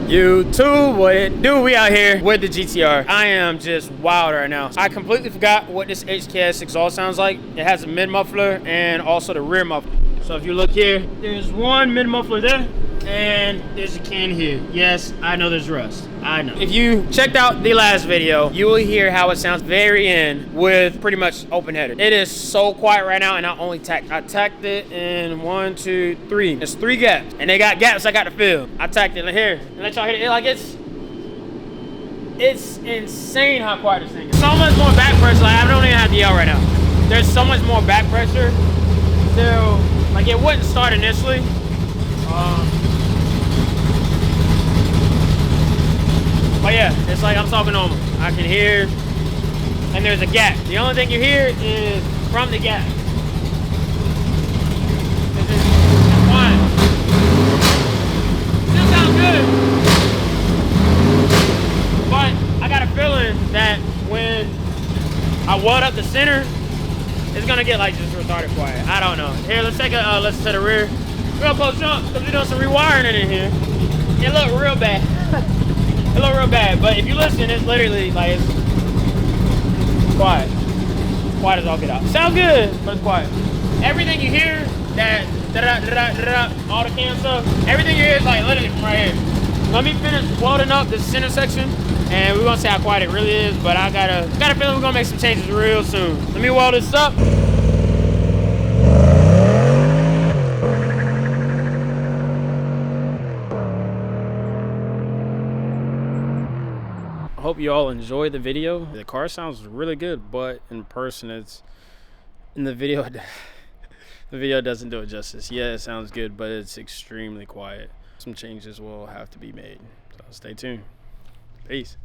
YouTube, what it do? We out here with the GT-R. I am just wild right now. I completely forgot what this HKS exhaust sounds like. It has a mid muffler and also the rear muffler. So if you look here, there's one mid muffler there and there's a can here. Yes, I know there's rust. I know. If you checked out the last video, you will hear how it sounds very end with pretty much open header. It is so quiet right now, and I tacked it in 1, 2, 3. There's 3 gaps, and they got gaps I got to fill. I tacked it in here, and let y'all hear it. Like it's insane how quiet this thing is. So much more back pressure. Like, I don't even have to yell right now. There's so much more back pressure. So like it wouldn't start initially. But yeah, it's like I'm talking normal. I can hear, and there's a gap. The only thing you hear is from the gap. It's quiet. Still sounds good. But I got a feeling that when I weld up the center, it's gonna get like just retarded quiet. I don't know. Here, let's take a listen to the rear. We're gonna post jump because we're doing some rewiring in here. It look real bad. It look real bad, but if you listen, it's literally like it's quiet. It's quiet as all get out. Sound good, but it's quiet. Everything you hear, that all the can stuff, everything you hear is like literally from right here. Let me finish welding up this center section, and we're gonna see how quiet it really is. But I got a feeling we're gonna make some changes real soon. Let me weld this up. I hope you all enjoyed the video. The car sounds really good, but in person, in the video, the video doesn't do it justice. Yeah, it sounds good, but it's extremely quiet. Some changes will have to be made, so stay tuned. Peace.